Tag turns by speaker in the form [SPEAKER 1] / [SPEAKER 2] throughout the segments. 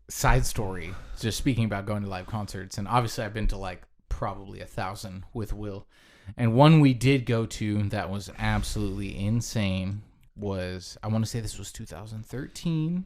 [SPEAKER 1] Side story, just speaking about going to live concerts, and obviously I've been to like probably 1,000 with Will, and one we did go to that was absolutely insane was, I want to say this was 2013.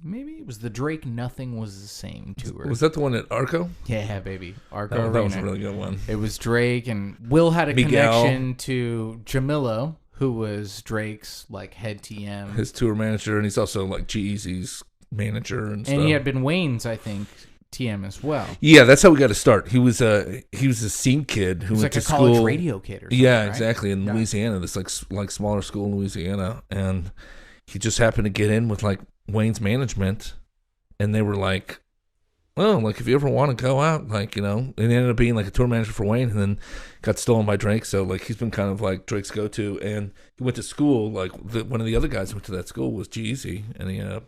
[SPEAKER 1] Maybe it was the Drake Nothing Was the Same tour.
[SPEAKER 2] Was that the one at Arco?
[SPEAKER 1] Yeah, baby. Arco
[SPEAKER 2] That was a really good one.
[SPEAKER 1] It was Drake, and Will had a connection to Jamilo, who was Drake's like head TM.
[SPEAKER 2] His tour manager, and he's also like G-Eazy's manager and stuff.
[SPEAKER 1] And he had been Wayne's, I think, TM as well.
[SPEAKER 2] Yeah, that's how we got to start. He was a scene kid who went to school.
[SPEAKER 1] College radio kid or something,
[SPEAKER 2] yeah,
[SPEAKER 1] right?
[SPEAKER 2] exactly, in Louisiana. This like smaller school in Louisiana, and he just happened to get in with like Wayne's management, and they were like, well, like if you ever want to go out, like, you know, and he ended up being like a tour manager for Wayne, and then got stolen by Drake. So like he's been kind of like Drake's go-to, and he went to school. Like one of the other guys who went to that school was G-Eazy, and he ended up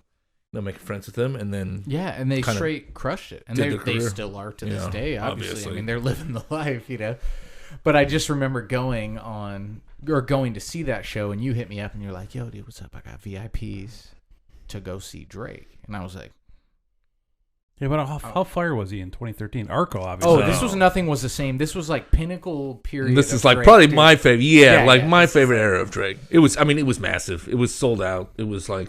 [SPEAKER 2] making friends with him, and then
[SPEAKER 1] and they straight crushed it, and they still are to this day. Obviously, I mean, they're living the life, you know. But I just remember going to see that show, and you hit me up, and you're like, "Yo, dude, what's up? I got VIPs to go see Drake," and I was like,
[SPEAKER 3] "Yeah, but how fire was he in 2013? Arco, obviously."
[SPEAKER 1] Oh, this was Nothing Was the Same. This was like pinnacle period.
[SPEAKER 2] This is like
[SPEAKER 1] Drake,
[SPEAKER 2] probably
[SPEAKER 1] dude.
[SPEAKER 2] my favorite. Yeah, my favorite era of Drake. It was. I mean, it was massive. It was sold out. It was like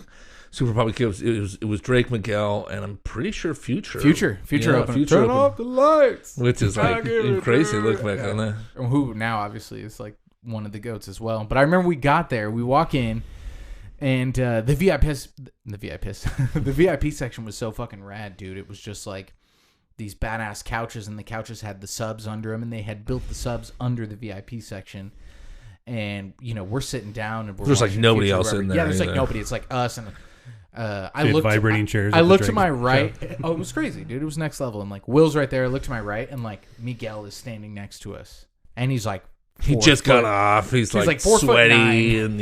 [SPEAKER 2] super popular. It was Drake, Miguel, and I'm pretty sure Future opened.
[SPEAKER 1] Turn off the lights,
[SPEAKER 2] which is like crazy. Look back on that.
[SPEAKER 1] Who now obviously is like one of the goats as well. But I remember we got there. We walk in. And the VIP section was so fucking rad, dude. It was just like these badass couches, and the couches had the subs under them, and they had built the subs under the VIP section. And you know, we're sitting down, and
[SPEAKER 2] there's like nobody else in there.
[SPEAKER 1] Yeah, there's like nobody. It's like us, and I looked
[SPEAKER 3] vibrating chairs.
[SPEAKER 1] I looked to my right. Oh, it was crazy, dude. It was next level. And like Will's right there. I looked to my right, and like Miguel is standing next to us, and he's like.
[SPEAKER 2] He just got off. He's like sweaty and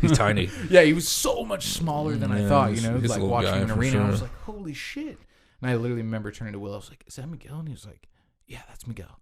[SPEAKER 2] he's tiny.
[SPEAKER 1] Yeah, he was so much smaller than I thought. You know,
[SPEAKER 2] he's
[SPEAKER 1] like
[SPEAKER 2] a little
[SPEAKER 1] watching
[SPEAKER 2] guy
[SPEAKER 1] an arena.
[SPEAKER 2] sure.
[SPEAKER 1] I was like, holy shit! And I literally remember turning to Will. I was like, "Is that Miguel?" And he was like, "Yeah, that's Miguel."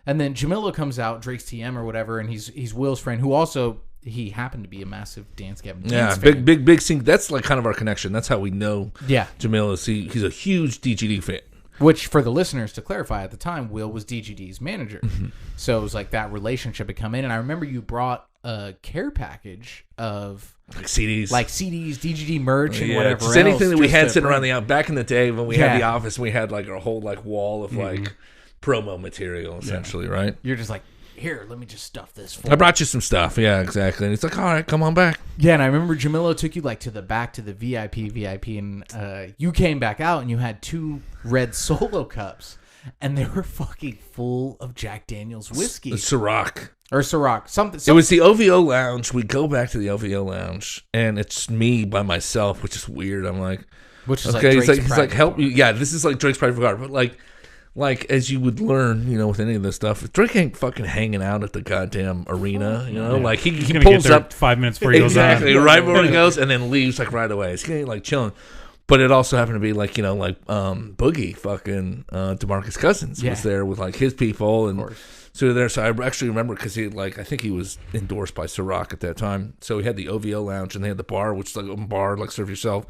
[SPEAKER 1] And then Jamilo comes out, Drake's TM or whatever, and he's Will's friend, who also he happened to be a massive Dance Gavin. Dance fan.
[SPEAKER 2] big scene. That's like kind of our connection. That's how we know.
[SPEAKER 1] Yeah,
[SPEAKER 2] Jamilo. He's a huge DGD fan.
[SPEAKER 1] Which, for the listeners to clarify, at the time, Will was DGD's manager. Mm-hmm. So it was like that relationship had come in. And I remember you brought a care package of
[SPEAKER 2] like CDs,
[SPEAKER 1] DGD merch and whatever else.
[SPEAKER 2] Anything that we had sitting around back in the day when we had the office, we had like our whole like wall of like promo material, essentially, right?
[SPEAKER 1] You're just like, here, let me just stuff this for
[SPEAKER 2] I brought you some stuff. Yeah, exactly. And it's like, all right, come on back.
[SPEAKER 1] Yeah, and I remember Jamilo took you like to the back to the VIP, and you came back out and you had 2 red Solo cups, and they were fucking full of Jack Daniel's whiskey.
[SPEAKER 2] Ciroc.
[SPEAKER 1] Or Ciroc. Something.
[SPEAKER 2] It was the OVO lounge. We go back to the OVO lounge, and it's me by myself, which is weird. I'm like,
[SPEAKER 1] which is
[SPEAKER 2] okay,
[SPEAKER 1] like
[SPEAKER 2] he's like, help you. Yeah, this is like Drake's private car, but like as you would learn, you know, with any of this stuff, Drake ain't fucking hanging out at the goddamn arena, you know. Like he pulls up
[SPEAKER 3] 5 minutes before he goes on.
[SPEAKER 2] Exactly, right before he goes, and then leaves like right away. He ain't like chilling. But it also happened to be like, you know, like Boogie fucking DeMarcus Cousins was there with like his people, and so they're there. So I actually remember because he like I think he was endorsed by Ciroc at that time. So he had the OVO lounge, and they had the bar, which is like a bar like serve yourself.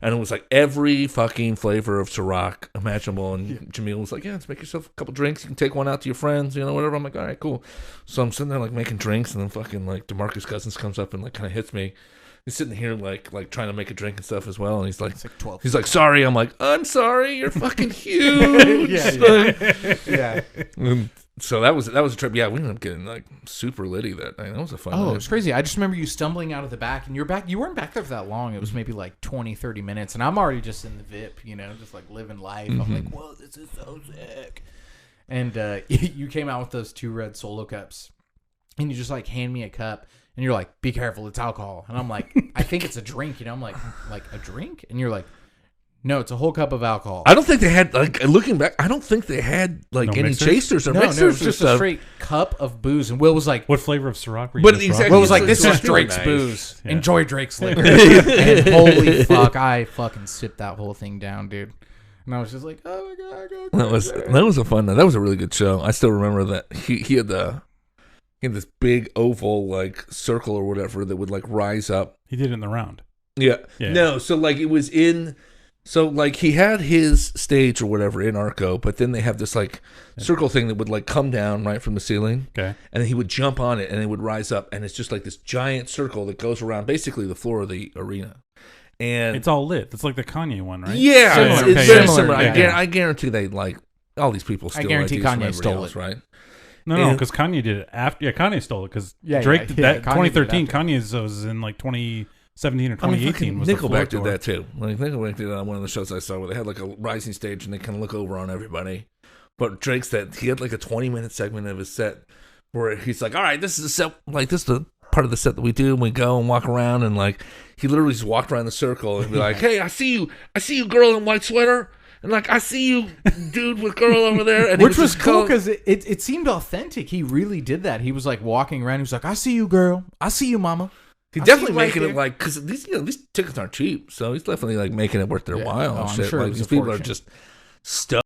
[SPEAKER 2] And it was like every fucking flavor of Ciroc imaginable. And Jamil was like, yeah, let's make yourself a couple drinks. You can take one out to your friends, you know, whatever. I'm like, all right, cool. So I'm sitting there like making drinks, and then fucking like DeMarcus Cousins comes up and like kind of hits me. He's sitting here like trying to make a drink and stuff as well. And he's like 12. He's like, sorry. I'm like, I'm sorry. You're fucking huge.
[SPEAKER 1] Yeah.
[SPEAKER 2] So that was a trip. Yeah, we ended up getting like super litty that night. That was a fun night.
[SPEAKER 1] It was crazy. I just remember you stumbling out of the back, and you weren't back there for that long. It was maybe like 20, 30 minutes, and I'm already just in the VIP, you know, just like living life. Mm-hmm. I'm like, whoa, this is so sick. And you came out with those 2 red Solo cups, and you just like hand me a cup, and you're like, be careful, it's alcohol. And I'm like, I think it's a drink, you know. I'm like a drink? And you're like, no, it's a whole cup of alcohol.
[SPEAKER 2] I don't think they had, like, looking back, I don't think they had, like, any chasers or mixers.
[SPEAKER 1] No, it was just a straight cup of booze. And Will was like...
[SPEAKER 3] What flavor of Ciroc were you?
[SPEAKER 2] But exactly.
[SPEAKER 1] Will was like, this is Drake's booze. Yeah. Enjoy Drake's liquor. And holy fuck, I fucking sipped that whole thing down, dude. And I was just like, oh my God.
[SPEAKER 2] That was a fun night. That was a really good show. I still remember that. He had this big oval, like, circle or whatever that would, like, rise up.
[SPEAKER 3] He did it in the round.
[SPEAKER 2] Yeah. No, so, like, it was in... So, like, he had his stage or whatever in Arco, but then they have this, like, circle thing that would, like, come down right from the ceiling.
[SPEAKER 3] Okay.
[SPEAKER 2] And then he would jump on it, and it would rise up, and it's just like this giant circle that goes around basically the floor of the arena. And
[SPEAKER 3] it's all lit. It's like the Kanye one, right?
[SPEAKER 2] Yeah,
[SPEAKER 1] Similar.
[SPEAKER 2] it's very
[SPEAKER 1] Similar,
[SPEAKER 2] similar.
[SPEAKER 1] yeah.
[SPEAKER 2] I guarantee they, like, all these people steal
[SPEAKER 1] I guarantee
[SPEAKER 2] ideas from
[SPEAKER 1] Kanye
[SPEAKER 2] everybody
[SPEAKER 1] stole
[SPEAKER 2] else,
[SPEAKER 1] it.
[SPEAKER 2] right?
[SPEAKER 3] No, because Kanye did it after. Yeah, Kanye stole it because Drake did that.
[SPEAKER 1] Kanye
[SPEAKER 3] 2013.
[SPEAKER 1] did it
[SPEAKER 3] Kanye was in like 2017 or 2018. Was
[SPEAKER 2] Nickelback did that too. Like Nickelback did that on one of the shows I saw where they had like a rising stage and they kind of look over on everybody. But Drake's he had like a 20-minute segment of his set where he's like, "All right, this is a set. Like this is the part of the set that we do, and we go and walk around." And like he literally just walked around the circle and be like, "Hey, I see you, girl in white sweater." And like, I see you, dude, with girl over there. And
[SPEAKER 1] which was cool because it seemed authentic. He really did that. He was like walking around. He was like, "I see you, girl. I see you, mama."
[SPEAKER 2] He's definitely making it like, because these tickets aren't cheap. So he's definitely like making it worth their while.
[SPEAKER 1] Oh,
[SPEAKER 2] and
[SPEAKER 1] I'm
[SPEAKER 2] shit.
[SPEAKER 1] sure
[SPEAKER 2] Like these people are just stoked.